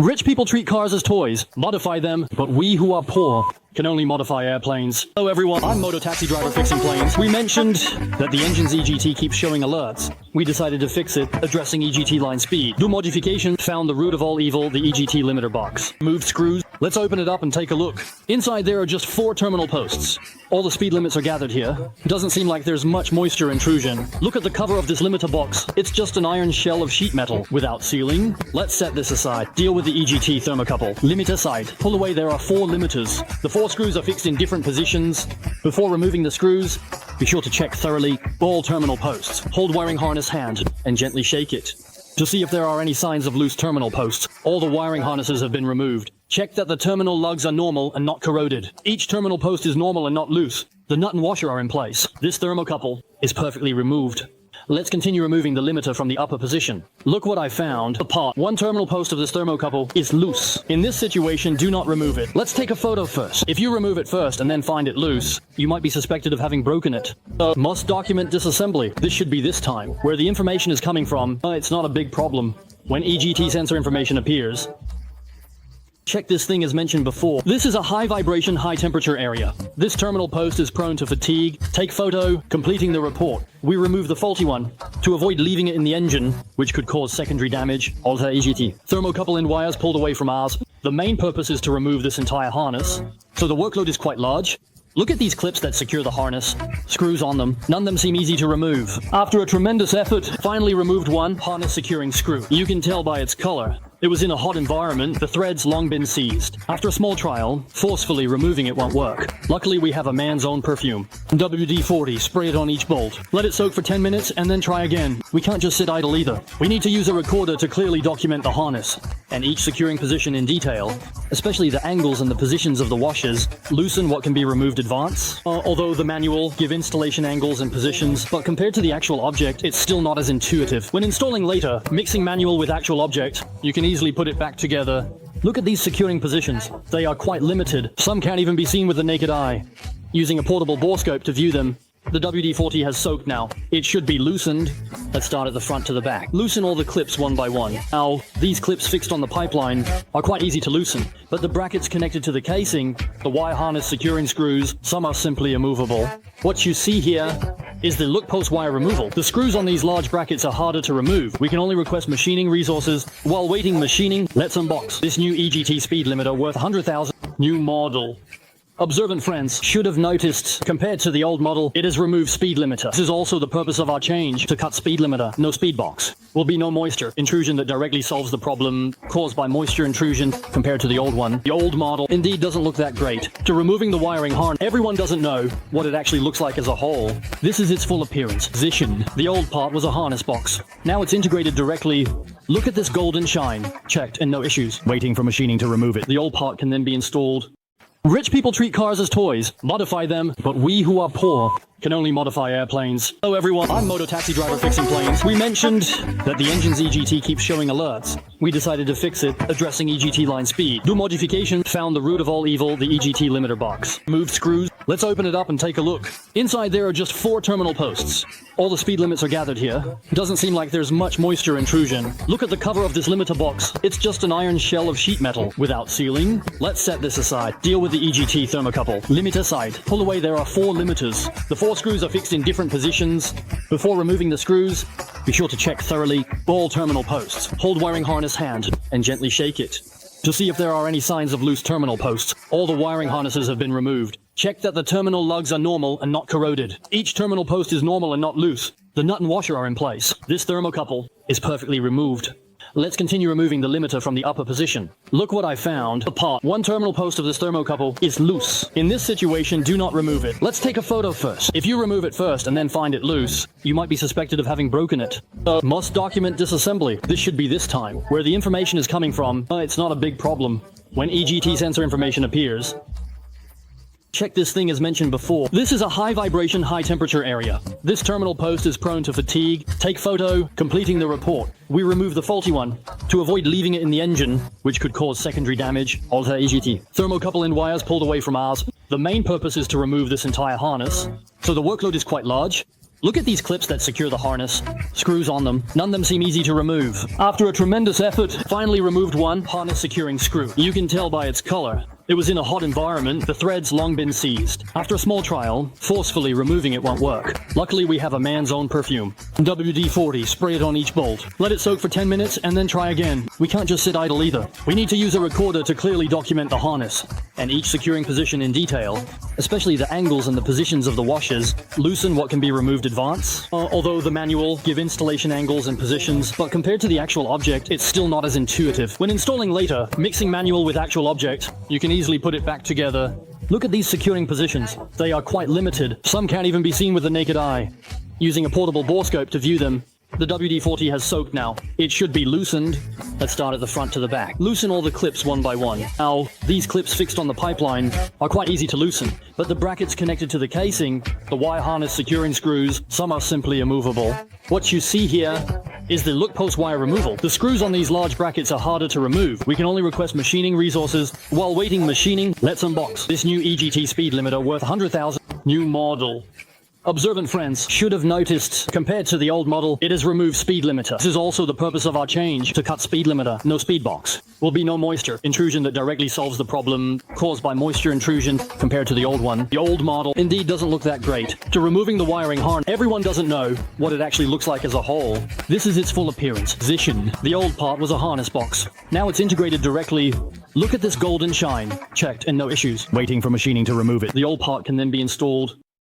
Rich people treat cars as toys, modify them, but we who are poor can only modify airplanes. Hello everyone, I'm Moto Taxi Driver Fixing Planes. We mentioned that the engine's EGT keeps showing alerts. We decided to fix it, addressing EGT line speed. Do modification, found the root of all evil, the EGT limiter box. Moved screws. Let's open it up and take a look. Inside there are just 4 terminal posts. All the speed limits are gathered here. Doesn't seem like there's much moisture intrusion. Look at the cover of this limiter box. It's just an iron shell of sheet metal without sealing. Let's set this aside. Deal with the EGT thermocouple. Limiter side. Pull away, there are 4 limiters. The 4 screws are fixed in different positions. Before removing the screws, be sure to check thoroughly all terminal posts. Hold wiring harness hand and gently shake it to see if there are any signs of loose terminal posts. All the wiring harnesses have been removed. Check that the terminal lugs are normal and not corroded. Each terminal post is normal and not loose. The nut and washer are in place. This thermocouple is perfectly removed. Let's continue removing the limiter from the upper position. Look what I found. The part. One terminal post of this thermocouple is loose. In this situation, do not remove it. Let's take a photo first. If you remove it first and then find it loose, you might be suspected of having broken it. Must document disassembly. This should be this time. Where the information is coming from, it's not a big problem. When EGT sensor information appears, check this thing as mentioned before. This is a high vibration, high temperature area. This terminal post is prone to fatigue. Take photo, completing the report. We remove the faulty one to avoid leaving it in the engine, which could cause secondary damage. Alter EGT. Thermocouple and wires pulled away from ours. The main purpose is to remove this entire harness, so the workload is quite large. Look at these clips that secure the harness. Screws on them. None of them seem easy to remove. After a tremendous effort, finally removed one harness securing screw. You can tell by its color. It was in a hot environment, the thread's long been seized. After a small trial, forcefully removing it won't work. Luckily we have a man's own perfume. WD-40, spray it on each bolt. Let it soak for 10 minutes and then try again. We can't just sit idle either. We need to use a recorder to clearly document the harness and each securing position in detail, especially the angles and the positions of the washers. Loosen what can be removed advance. Although the manual give installation angles and positions, but compared to the actual object, it's still not as intuitive. When installing later, mixing manual with actual object, you can easily put it back together. Look at these securing positions. They are quite limited. Some can't even be seen with the naked eye. Using a portable borescope to view them, the WD-40 has soaked now. It should be loosened. Let's start at the front to the back. Loosen all the clips one by one. Now, these clips fixed on the pipeline are quite easy to loosen, but the brackets connected to the casing, the wire harness securing screws, some are simply immovable. What you see here is the look post wire removal. The screws on these large brackets are harder to remove. We can only request machining resources. While waiting machining, let's unbox this new EGT speed limiter worth 100,000. New model. Observant friends should have noticed, compared to the old model, it has removed speed limiter. This is also the purpose of our change, to cut speed limiter. No speed box. Will be no moisture intrusion that directly solves the problem caused by moisture intrusion compared to the old one. The old model indeed doesn't look that great. To removing the wiring harness, everyone doesn't know what it actually looks like as a whole. This is its full appearance. Position. The old part was a harness box. Now it's integrated directly. Look at this golden shine. Checked and no issues. Waiting for machining to remove it. The old part can then be installed. Rich people treat cars as toys, modify them, but we who are poor can only modify airplanes. Hello everyone, I'm Moto Taxi Driver Fixing Planes. We mentioned that the engine's EGT keeps showing alerts. We decided to fix it, addressing EGT line speed. Do modification, found the root of all evil, the EGT limiter box. Moved screws. Let's open it up and take a look. Inside there are just 4 terminal posts. All the speed limits are gathered here. Doesn't seem like there's much moisture intrusion. Look at the cover of this limiter box. It's just an iron shell of sheet metal without sealing. Let's set this aside. Deal with the EGT thermocouple. Limiter side. Pull away, there are 4 limiters. The 4 screws are fixed in different positions. Before removing the screws, be sure to check thoroughly all terminal posts. Hold wiring harness hand and gently shake it to see if there are any signs of loose terminal posts. All the wiring harnesses have been removed. Check that the terminal lugs are normal and not corroded. Each terminal post is normal and not loose. The nut and washer are in place. This thermocouple is perfectly removed. Let's continue removing the limiter from the upper position. Look what I found. The part. One terminal post of this thermocouple is loose. In this situation, do not remove it. Let's take a photo first. If you remove it first and then find it loose, you might be suspected of having broken it. Must document disassembly. This should be this time. Where the information is coming from, it's not a big problem. When EGT sensor information appears, check this thing as mentioned before. This is a high vibration, high temperature area. This terminal post is prone to fatigue. Take photo, completing the report. We remove the faulty one to avoid leaving it in the engine, which could cause secondary damage. Alter EGT. Thermocouple and wires pulled away from ours. The main purpose is to remove this entire harness, so the workload is quite large. Look at these clips that secure the harness. Screws on them. None of them seem easy to remove. After a tremendous effort, finally removed one harness securing screw. You can tell by its color. It was in a hot environment, the thread's long been seized. After a small trial, forcefully removing it won't work. Luckily we have a man's own perfume. WD-40, spray it on each bolt. Let it soak for 10 minutes and then try again. We can't just sit idle either. We need to use a recorder to clearly document the harness and each securing position in detail, especially the angles and the positions of the washers. Loosen what can be removed advance, although the manual give installation angles and positions, but compared to the actual object, it's still not as intuitive. When installing later, mixing manual with actual object, you can easily put it back together. Look at these securing positions. They are quite limited. Some can't even be seen with the naked eye. Using a portable borescope to view them, the WD-40 has soaked now. It should be loosened. Let's start at the front to the back. Loosen all the clips one by one. Now, these clips fixed on the pipeline are quite easy to loosen, but the brackets connected to the casing, the wire harness securing screws, some are simply immovable. What you see here is the look post wire removal. The screws on these large brackets are harder to remove. We can only request machining resources. While waiting machining, let's unbox this new EGT speed limiter worth 100,000. New model. Observant friends should have noticed, compared to the old model, it has removed speed limiter. This is also the purpose of our change, to cut speed limiter. No speed box. Will be no moisture intrusion that directly solves the problem caused by moisture intrusion compared to the old one. The old model indeed doesn't look that great. To removing the wiring harness, everyone doesn't know what it actually looks like as a whole. This is its full appearance. Position. The old part was a harness box. Now it's integrated directly. Look at this golden shine. Checked and no issues. Waiting for machining to remove it. The old part can then be installed